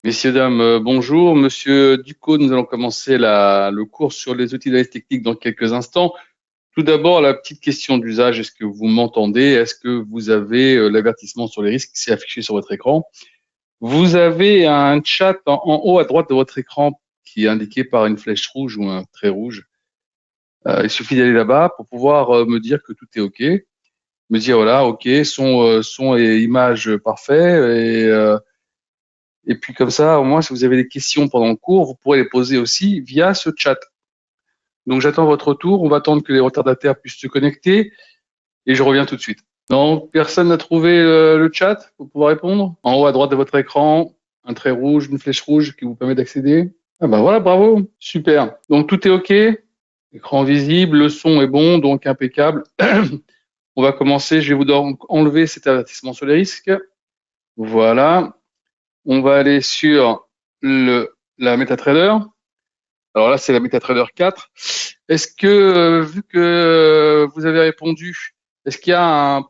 Messieurs, dames, bonjour. Monsieur Ducos, nous allons commencer le cours sur les outils d'analyse technique dans quelques instants. Tout d'abord, la petite question d'usage. Est-ce que vous m'entendez? Est-ce que vous avez l'avertissement sur les risques qui s'est affiché sur votre écran? Vous avez un chat en haut à droite de votre écran qui est indiqué par une flèche rouge ou un trait rouge. Il suffit d'aller là-bas pour pouvoir me dire que tout est OK. Me dire, voilà, OK, son et image parfait. Et puis comme ça, au moins, si vous avez des questions pendant le cours, vous pourrez les poser aussi via ce chat. Donc j'attends votre retour, on va attendre que les retardataires puissent se connecter et je reviens tout de suite. Donc personne n'a trouvé le chat pour pouvoir répondre? En haut à droite de votre écran, un trait rouge, une flèche rouge qui vous permet d'accéder. Ah ben voilà, bravo, super. Donc tout est OK, écran visible, le son est bon, donc impeccable. On va commencer, je vais vous donc enlever cet avertissement sur les risques. Voilà. On va aller sur la MetaTrader. Alors là, c'est la MetaTrader 4. Est-ce que, vu que vous avez répondu, est-ce qu'il y a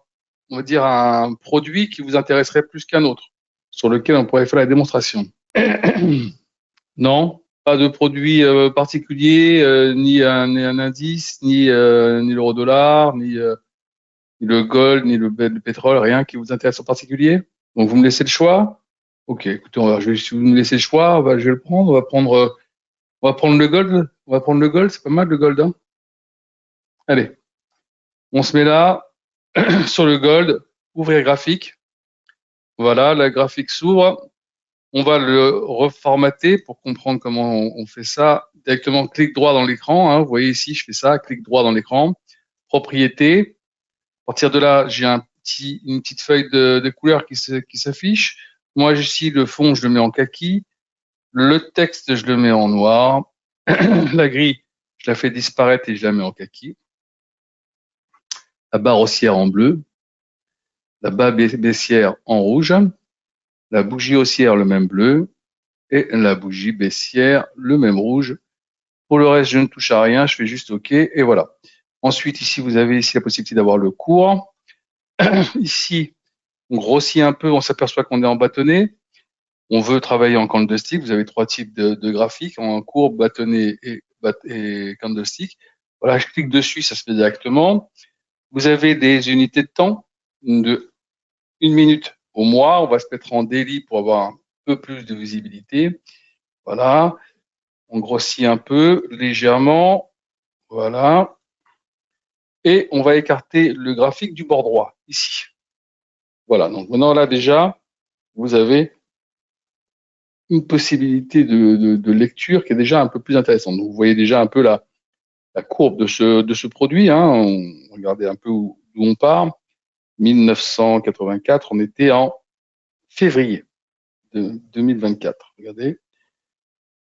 on va dire, un produit qui vous intéresserait plus qu'un autre, sur lequel on pourrait faire la démonstration? Non, pas de produit particulier, ni un indice, ni l'euro-dollar, ni le gold, ni le pétrole, rien qui vous intéresse en particulier. Donc vous me laissez le choix. Ok, écoutez, si vous me laissez le choix, je vais le prendre. On va prendre le gold. On va prendre le gold, c'est pas mal le gold, hein. Allez, on se met là sur le gold. Ouvrir graphique. Voilà, la graphique s'ouvre. On va le reformater pour comprendre comment on fait ça. Directement, clic droit dans l'écran, hein. Vous voyez ici, je fais ça, clic droit dans l'écran. Propriété. À partir de là, j'ai une petite feuille de couleur qui s'affiche. Moi, ici, le fond, je le mets en kaki. Le texte, je le mets en noir. La grille, je la fais disparaître et je la mets en kaki. La barre haussière en bleu. La barre baissière en rouge. La bougie haussière, le même bleu. Et la bougie baissière, le même rouge. Pour le reste, je ne touche à rien. Je fais juste OK. Et voilà. Ensuite, ici, vous avez ici la possibilité d'avoir le cours. Ici, on grossit un peu. On s'aperçoit qu'on est en bâtonnet. On veut travailler en candlestick. Vous avez trois types de graphiques, en courbe, bâtonnet et candlestick. Voilà, je clique dessus, ça se fait directement. Vous avez des unités de temps de 1 minute au mois. On va se mettre en daily pour avoir un peu plus de visibilité. Voilà, on grossit un peu légèrement. Voilà. Et on va écarter le graphique du bord droit, ici. Voilà, donc maintenant là déjà, vous avez une possibilité de lecture qui est déjà un peu plus intéressante. Donc, vous voyez déjà un peu la courbe de ce produit, hein. Regardez un peu d'où on part. 1984, on était en février de 2024. Regardez,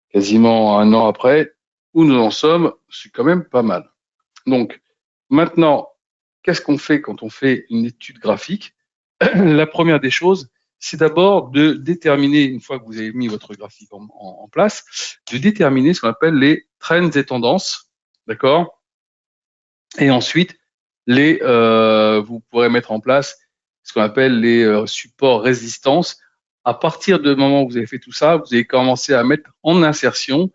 quasiment un an après, où nous en sommes, c'est quand même pas mal. Donc, maintenant, qu'est-ce qu'on fait quand on fait une étude graphique? La première des choses, c'est d'abord de déterminer, une fois que vous avez mis votre graphique en place, de déterminer ce qu'on appelle les trends et tendances, d'accord? Et ensuite, vous pourrez mettre en place ce qu'on appelle les supports résistances. À partir du moment où vous avez fait tout ça, vous allez commencer à mettre en insertion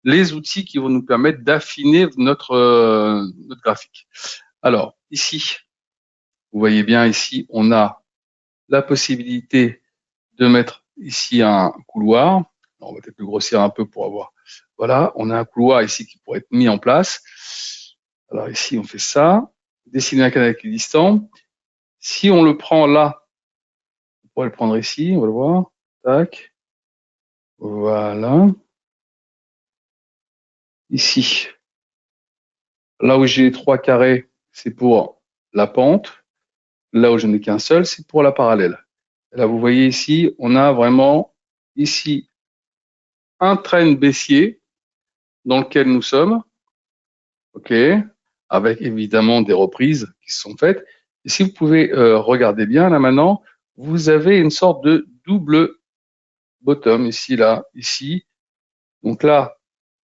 les outils qui vont nous permettre d'affiner notre graphique. Alors, ici, vous voyez bien ici, on a la possibilité de mettre ici un couloir. Alors, on va peut-être le grossir un peu pour avoir. Voilà, on a un couloir ici qui pourrait être mis en place. Alors ici, on fait ça. Dessiner un canal équidistant. Si on le prend là, on pourrait le prendre ici, on va le voir. Tac. Voilà. Ici. Là où j'ai les trois carrés, c'est pour la pente. Là où je n'ai qu'un seul, c'est pour la parallèle. Là, vous voyez ici, on a vraiment ici un trend baissier dans lequel nous sommes. OK, avec évidemment des reprises qui se sont faites. Et si vous pouvez regarder bien là maintenant, vous avez une sorte de double bottom ici, là, ici. Donc là,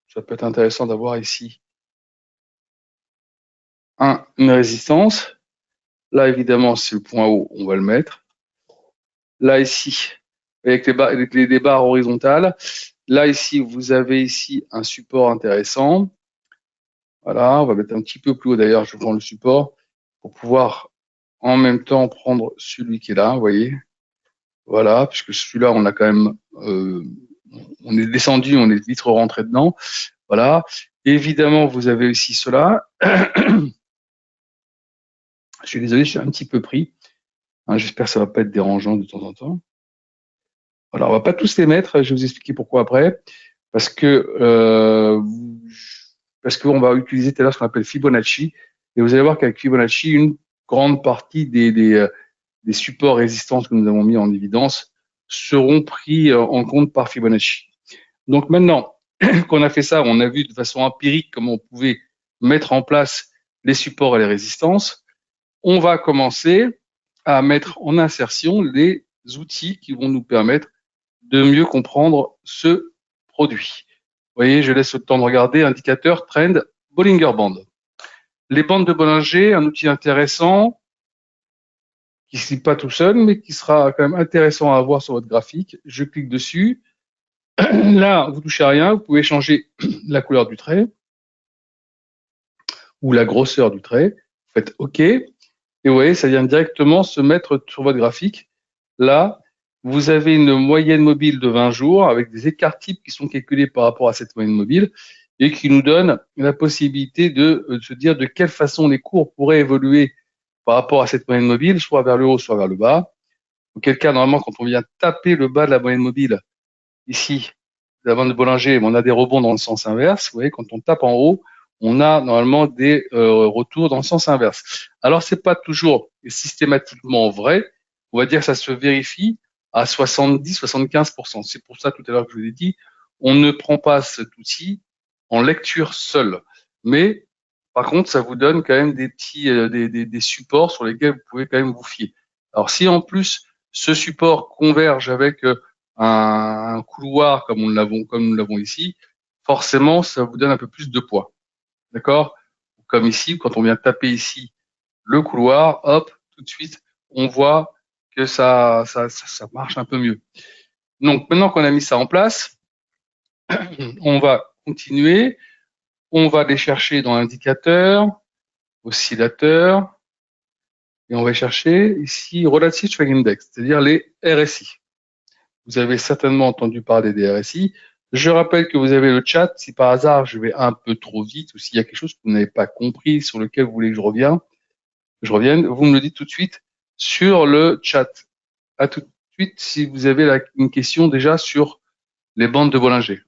ça peut être intéressant d'avoir ici une résistance. Là, évidemment, c'est le point où on va le mettre. Là, ici, avec les barres horizontales. Là, ici, vous avez ici un support intéressant. Voilà, on va mettre un petit peu plus haut d'ailleurs, je prends le support pour pouvoir en même temps prendre celui qui est là, vous voyez. Voilà, puisque celui-là, on a quand même, on est descendu, on est vite rentré dedans. Voilà. Évidemment, vous avez aussi cela. Je suis désolé, je suis un petit peu pris. Hein, j'espère que ça va pas être dérangeant de temps en temps. Voilà, on va pas tous les mettre. Je vais vous expliquer pourquoi après. Parce que parce qu'on va utiliser tout à l'heure ce qu'on appelle Fibonacci. Et vous allez voir qu'avec Fibonacci, une grande partie des supports résistance que nous avons mis en évidence seront pris en compte par Fibonacci. Donc maintenant qu'on a fait ça, on a vu de façon empirique comment on pouvait mettre en place les supports et les résistances. On va commencer à mettre en insertion les outils qui vont nous permettre de mieux comprendre ce produit. Vous voyez, je laisse le temps de regarder, indicateur, trend, Bollinger Band. Les bandes de Bollinger, un outil intéressant, qui ne se lit pas tout seul, mais qui sera quand même intéressant à voir sur votre graphique. Je clique dessus. Là, vous touchez à rien, vous pouvez changer la couleur du trait ou la grosseur du trait. Vous faites OK. Et vous voyez, ça vient directement se mettre sur votre graphique. Là, vous avez une moyenne mobile de 20 jours avec des écarts types qui sont calculés par rapport à cette moyenne mobile et qui nous donnent la possibilité de se dire de quelle façon les cours pourraient évoluer par rapport à cette moyenne mobile, soit vers le haut, soit vers le bas. Auquel cas, normalement, quand on vient taper le bas de la moyenne mobile, ici, la bande de Bollinger, on a des rebonds dans le sens inverse. Vous voyez, quand on tape en haut, on a normalement des retours dans le sens inverse. Alors, c'est pas toujours systématiquement vrai. On va dire que ça se vérifie à 70-75%. C'est pour ça, tout à l'heure, que je vous ai dit, on ne prend pas cet outil en lecture seule. Mais, par contre, ça vous donne quand même des petits, des supports sur lesquels vous pouvez quand même vous fier. Alors, si en plus, ce support converge avec un couloir comme nous l'avons ici, forcément, ça vous donne un peu plus de poids. D'accord? Comme ici, quand on vient taper ici le couloir, hop, tout de suite, on voit que ça marche un peu mieux. Donc, maintenant qu'on a mis ça en place, on va continuer. On va les chercher dans l'indicateur, oscillateur, et on va chercher ici Relative Strength Index, c'est-à-dire les RSI. Vous avez certainement entendu parler des RSI. Je rappelle que vous avez le chat. Si par hasard je vais un peu trop vite ou s'il y a quelque chose que vous n'avez pas compris sur lequel vous voulez que je revienne, vous me le dites tout de suite sur le chat. À tout de suite si vous avez une question déjà sur les bandes de Bollinger.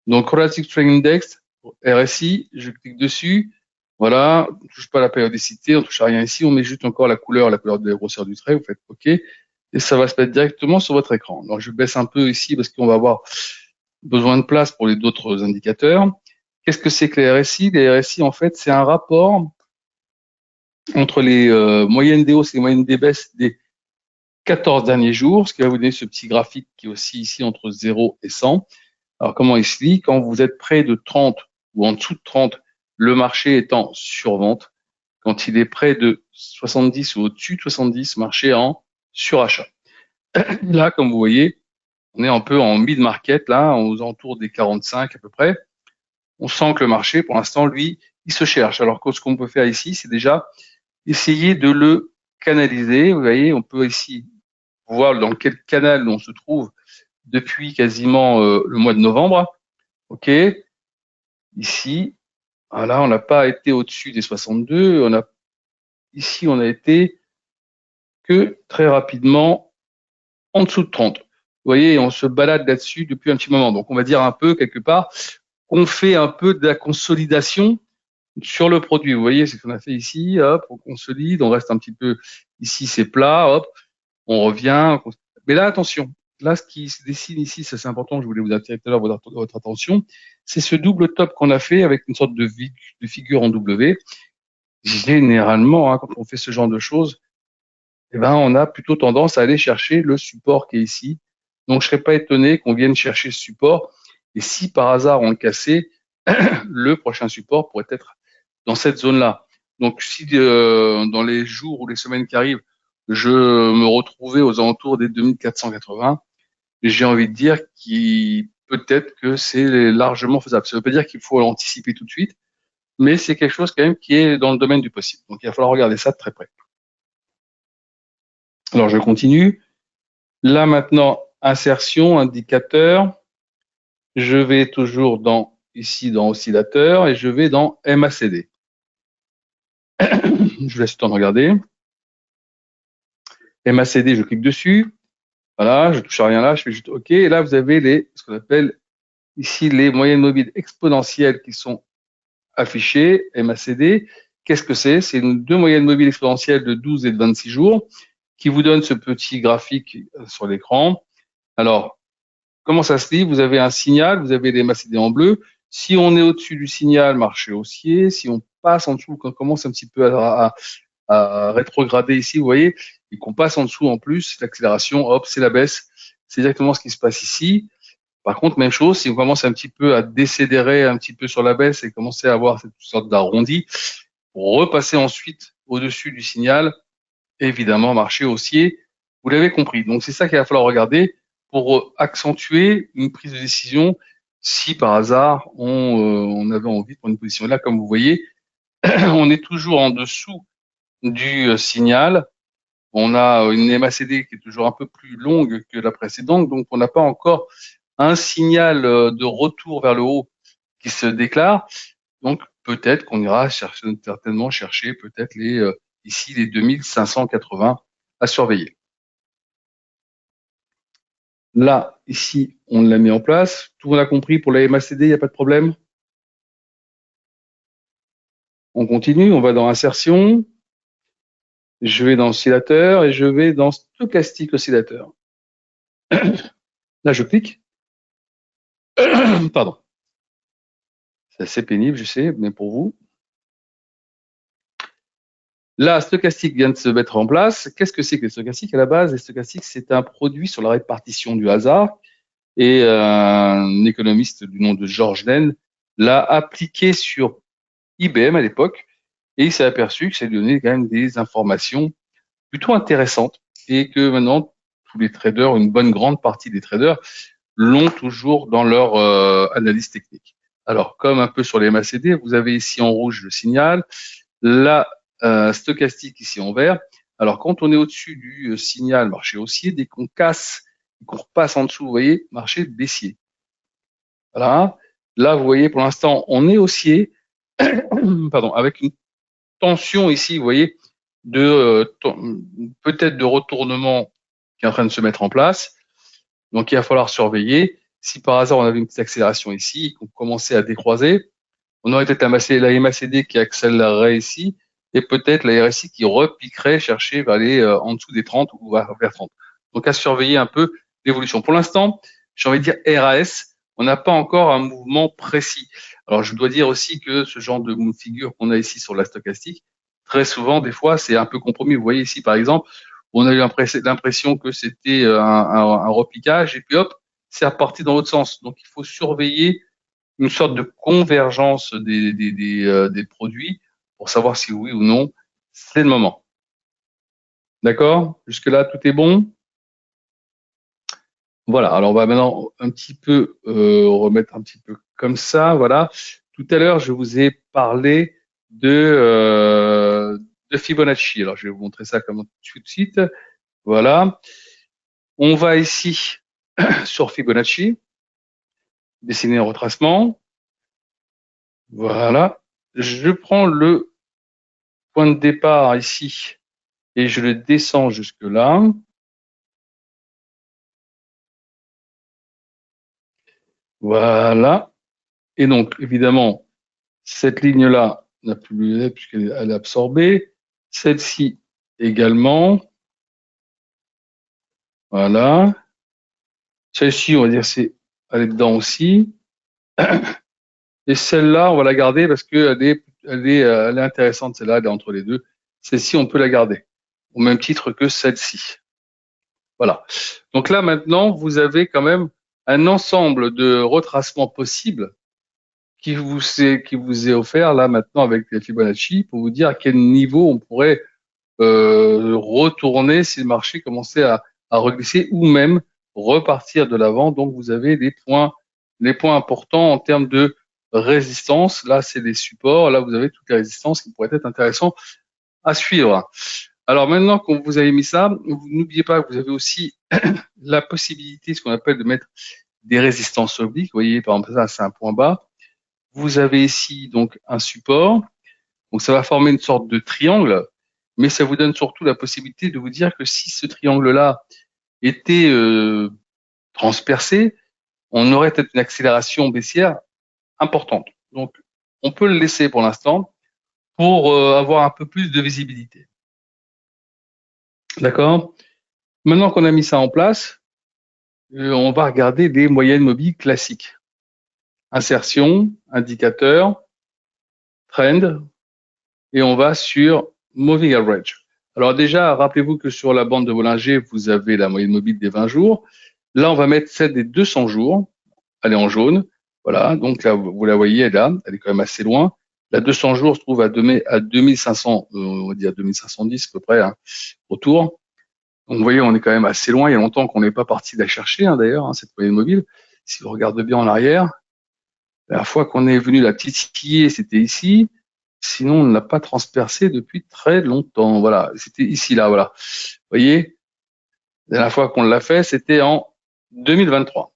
Donc Relative Strength Index, RSI, je clique dessus. Voilà, on ne touche pas à la périodicité, on ne touche à rien ici, on met juste encore la couleur de la grosseur du trait, vous faites OK. Et ça va se mettre directement sur votre écran. Donc, je baisse un peu ici parce qu'on va avoir besoin de place pour les d'autres indicateurs. Qu'est-ce que c'est que les RSI? Les RSI, en fait, c'est un rapport entre les moyennes des hausses et les moyennes des baisses des 14 derniers jours, ce qui va vous donner ce petit graphique qui est aussi ici entre 0 et 100. Alors, comment il se lit? Quand vous êtes près de 30 ou en dessous de 30, le marché est en survente. Quand il est près de 70 ou au-dessus de 70, marché en surachat. Là, comme vous voyez, on est un peu en mid-market, là, aux alentours des 45 à peu près. On sent que le marché, pour l'instant, lui, il se cherche. Alors que ce qu'on peut faire ici, c'est déjà essayer de le canaliser. Vous voyez, on peut ici voir dans quel canal on se trouve depuis quasiment le mois de novembre. OK. Ici, voilà, on n'a pas été au-dessus des 62. Ici, on a été que très rapidement en dessous de 30. Vous voyez, on se balade là-dessus depuis un petit moment. Donc, on va dire un peu, quelque part, qu'on fait un peu de la consolidation sur le produit. Vous voyez, c'est ce qu'on a fait ici. Hop, on consolide, on reste un petit peu ici, c'est plat. Hop, on revient. Mais là, attention. Là, ce qui se dessine ici, ça c'est important, je voulais vous attirer tout à l'heure votre attention, c'est ce double top qu'on a fait avec une sorte de figure en W. Généralement, hein, quand on fait ce genre de choses, eh ben, on a plutôt tendance à aller chercher le support qui est ici. Donc, je serais pas étonné qu'on vienne chercher ce support. Et si par hasard on le cassait, le prochain support pourrait être dans cette zone-là. Donc, si dans les jours ou les semaines qui arrivent, je me retrouvais aux alentours des 2480. J'ai envie de dire peut-être que c'est largement faisable. Ça ne veut pas dire qu'il faut l'anticiper tout de suite, mais c'est quelque chose quand même qui est dans le domaine du possible. Donc il va falloir regarder ça de très près. Alors je continue. Là maintenant, insertion, indicateur. Je vais toujours ici dans oscillateur et je vais dans MACD. Je vous laisse le temps de regarder. MACD, je clique dessus. Voilà, je touche à rien là, je fais juste OK. Et là, vous avez ce qu'on appelle ici les moyennes mobiles exponentielles qui sont affichées, MACD. Qu'est-ce que c'est? C'est deux moyennes mobiles exponentielles de 12 et de 26 jours qui vous donnent ce petit graphique sur l'écran. Alors, comment ça se lit? Vous avez un signal, vous avez les MACD en bleu. Si on est au-dessus du signal, marché haussier. Si on passe en dessous, qu'on commence un petit peu à rétrograder ici, vous voyez, et qu'on passe en dessous en plus, l'accélération, hop, c'est la baisse. C'est exactement ce qui se passe ici. Par contre, même chose, si on commence un petit peu à décélérer un petit peu sur la baisse et commencer à avoir cette sorte d'arrondi, pour repasser ensuite au-dessus du signal, évidemment, marché haussier, vous l'avez compris. Donc, c'est ça qu'il va falloir regarder pour accentuer une prise de décision si par hasard on avait envie de prendre une position. Là, comme vous voyez, on est toujours en dessous du signal. On a une MACD qui est toujours un peu plus longue que la précédente, donc on n'a pas encore un signal de retour vers le haut qui se déclare. Donc peut-être qu'on ira certainement chercher peut-être ici les 2580 à surveiller. Là, ici, on l'a mis en place. Tout le monde a compris pour la MACD, il n'y a pas de problème. On continue, on va dans insertion. Je vais dans oscillateur et je vais dans stochastique oscillateur. Là, je clique. Pardon. C'est assez pénible, je sais, mais pour vous. Là, stochastique vient de se mettre en place. Qu'est-ce que c'est que le stochastique? À la base, le stochastique, c'est un produit sur la répartition du hasard. Et un économiste du nom de George Lane l'a appliqué sur IBM à l'époque. Et il s'est aperçu que ça donnait quand même des informations plutôt intéressantes. Et que maintenant, tous les traders, une bonne grande partie des traders, l'ont toujours dans leur analyse technique. Alors, comme un peu sur les MACD, vous avez ici en rouge le signal, la stochastique ici en vert. Alors, quand on est au-dessus du signal marché haussier, dès qu'on casse, qu'on repasse en dessous, vous voyez, marché baissier. Voilà. Là, vous voyez, pour l'instant, on est haussier, pardon, avec une tension ici, vous voyez, peut-être de retournement qui est en train de se mettre en place. Donc, il va falloir surveiller. Si par hasard, on avait une petite accélération ici, qu'on commençait à décroiser, on aurait peut-être la MACD qui accélérerait ici, et peut-être la RSI qui repiquerait, chercher vers en dessous des 30 ou vers 30. Donc, à surveiller un peu l'évolution. Pour l'instant, j'ai envie de dire RAS, on n'a pas encore un mouvement précis. Alors, je dois dire aussi que ce genre de figure qu'on a ici sur la stochastique, très souvent, des fois, c'est un peu compromis. Vous voyez ici, par exemple, on a eu l'impression que c'était un repiquage, et puis hop, c'est reparti dans l'autre sens. Donc, il faut surveiller une sorte de convergence des produits pour savoir si oui ou non, c'est le moment. D'accord? Jusque-là, tout est bon? Voilà, alors on va maintenant un petit peu remettre un petit peu comme ça, voilà. Tout à l'heure, je vous ai parlé de Fibonacci. Alors, je vais vous montrer ça comme tout de suite. Voilà. On va ici sur Fibonacci, dessiner un retracement. Voilà. Je prends le point de départ ici et je le descends jusque là. Voilà. Et donc, évidemment, cette ligne-là n'a plus lieu puisqu'elle est absorbée. Celle-ci également. Voilà. Celle-ci, on va dire, elle est dedans aussi. Et celle-là, on va la garder parce qu'elle elle est intéressante. Celle-là, elle est entre les deux. Celle-ci, on peut la garder au même titre que celle-ci. Voilà. Donc là, maintenant, vous avez quand même un ensemble de retracements possibles qui vous est offert là maintenant avec les Fibonacci pour vous dire à quel niveau on pourrait retourner si le marché commençait à reglisser ou même repartir de l'avant. Donc vous avez les points importants en termes de résistance. Là, c'est les supports. Là, vous avez toutes les résistances qui pourraient être intéressantes à suivre. Alors maintenant qu'on vous avez mis ça, vous n'oubliez pas que vous avez aussi la possibilité, ce qu'on appelle de mettre des résistances obliques. Vous voyez, par exemple, ça, c'est un point bas. Vous avez ici donc un support. Donc ça va former une sorte de triangle, mais ça vous donne surtout la possibilité de vous dire que si ce triangle-là était transpercé, on aurait peut-être une accélération baissière importante. Donc on peut le laisser pour l'instant pour avoir un peu plus de visibilité. D'accord? Maintenant qu'on a mis ça en place, on va regarder des moyennes mobiles classiques. Insertion, indicateur, trend, et on va sur Moving Average. Alors déjà, rappelez-vous que sur la bande de Bollinger, vous avez la moyenne mobile des 20 jours. Là, on va mettre celle des 200 jours. Elle est en jaune. Voilà, donc là, vous la voyez, elle est quand même assez loin. La 200 jours se trouve à 2500, on va dire 2510 à peu près, hein, autour. Donc vous voyez, on est quand même assez loin. Il y a longtemps qu'on n'est pas parti la chercher, hein, d'ailleurs, hein, cette moyenne mobile. Si vous regardez bien en arrière, la fois qu'on est venu la titiller, c'était ici. Sinon, on ne l'a pas transpercé depuis très longtemps. Voilà, c'était ici, là, voilà. Vous voyez, la dernière fois qu'on l'a fait, c'était en 2023.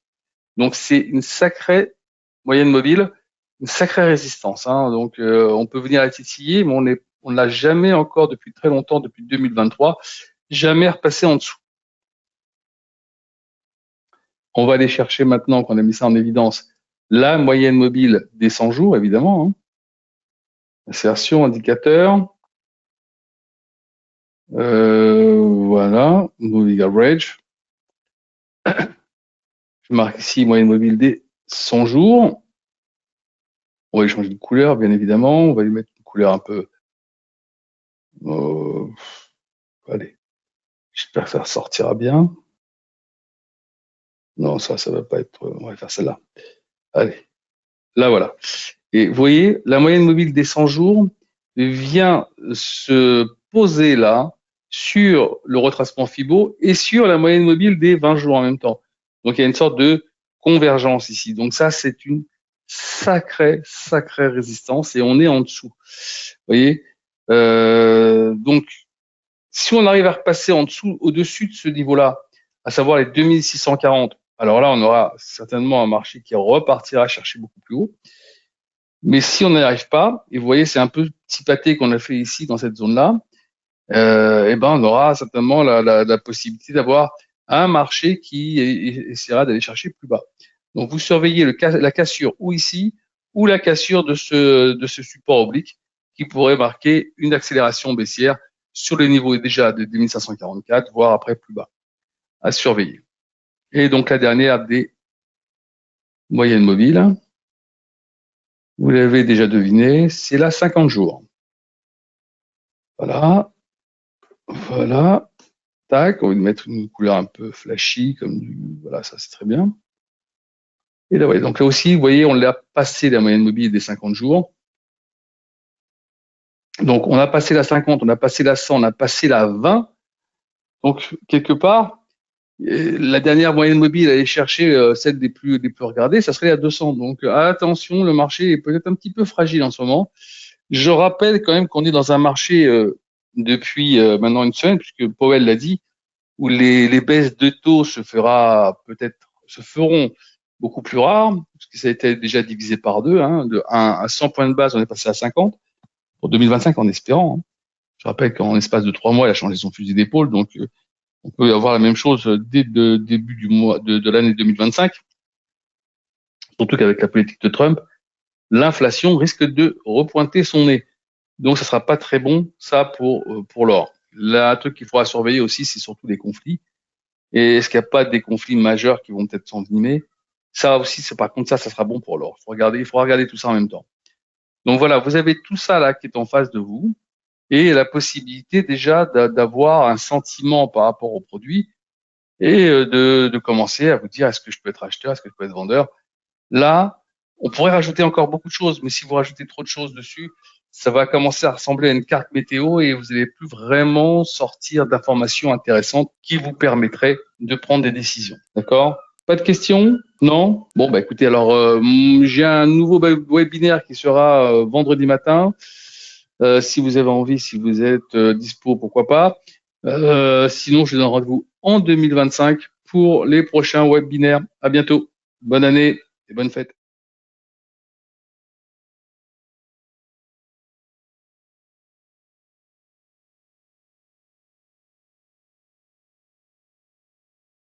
Donc, c'est une sacrée moyenne mobile, une sacrée résistance, hein. Donc, on peut venir la titiller, mais on ne l'a jamais encore depuis très longtemps, depuis 2023, jamais repassé en dessous. On va aller chercher maintenant qu'on a mis ça en évidence la moyenne mobile des 100 jours, évidemment, hein. Insertion, indicateur. Voilà, moving average. Je marque ici moyenne mobile des 100 jours. On va lui changer de couleur, bien évidemment. On va lui mettre une couleur un peu. Allez, j'espère que ça ressortira bien. Non, ça va pas être. On va faire celle-là. Allez, là voilà. Et vous voyez, la moyenne mobile des 100 jours vient se poser là sur le retracement Fibo et sur la moyenne mobile des 20 jours en même temps. Donc il y a une sorte de convergence ici. Donc ça, c'est une sacrée résistance et on est en dessous. Vous voyez, donc si on arrive à repasser en dessous, au-dessus de ce niveau-là, à savoir les 2640, alors là, on aura certainement un marché qui repartira chercher beaucoup plus haut. Mais si on n'y arrive pas, et vous voyez, c'est un peu petit pâté qu'on a fait ici dans cette zone-là, eh ben, on aura certainement la possibilité d'avoir un marché qui essaiera d'aller chercher plus bas. Donc, vous surveillez la cassure ou ici, ou la cassure de ce support oblique qui pourrait marquer une accélération baissière sur les niveaux déjà de 2544, voire après plus bas, à surveiller. Et donc, la dernière des moyennes mobiles, vous l'avez déjà deviné, c'est la 50 jours. Voilà. Voilà. Tac, on va mettre une couleur un peu flashy, comme voilà, ça c'est très bien. Et là, voyez, donc là aussi, vous voyez, on l'a passé la moyenne mobile des 50 jours. Donc, on a passé la 50, on a passé la 100, on a passé la 20. Donc, quelque part, la dernière moyenne mobile à aller chercher, celle des plus regardées, ça serait la 200. Donc, attention, le marché est peut-être un petit peu fragile en ce moment. Je rappelle quand même qu'on est dans un marché depuis maintenant une semaine, puisque Powell l'a dit, où les baisses de taux se feront beaucoup plus rares, parce que ça a été déjà divisé par deux, hein, de 1 à 100 points de base, on est passé à 50 pour 2025 en espérant, hein. Je rappelle qu'en espace de 3 mois, il a changé son fusil d'épaule, donc on peut avoir la même chose dès le début du mois de l'année 2025. Surtout qu'avec la politique de Trump, l'inflation risque de repointer son nez. Donc, ça sera pas très bon, ça, pour l'or. Là, un truc qu'il faudra surveiller aussi, c'est surtout les conflits. Et est-ce qu'il n'y a pas des conflits majeurs qui vont peut-être s'envenimer? Ça aussi, par contre, ça sera bon pour l'or. Il faudra regarder tout ça en même temps. Donc voilà, vous avez tout ça là qui est en face de vous et la possibilité déjà d'avoir un sentiment par rapport au produit et de commencer à vous dire est-ce que je peux être acheteur, est-ce que je peux être vendeur. Là, on pourrait rajouter encore beaucoup de choses, mais si vous rajoutez trop de choses dessus, ça va commencer à ressembler à une carte météo et vous n'allez plus vraiment sortir d'informations intéressantes qui vous permettraient de prendre des décisions. D'accord? Pas de questions? Non? Bon, bah écoutez, alors j'ai un nouveau webinaire qui sera vendredi matin. Si vous avez envie, si vous êtes dispo, pourquoi pas. Sinon, je vous donne rendez-vous en 2025 pour les prochains webinaires. À bientôt. Bonne année et bonne fête.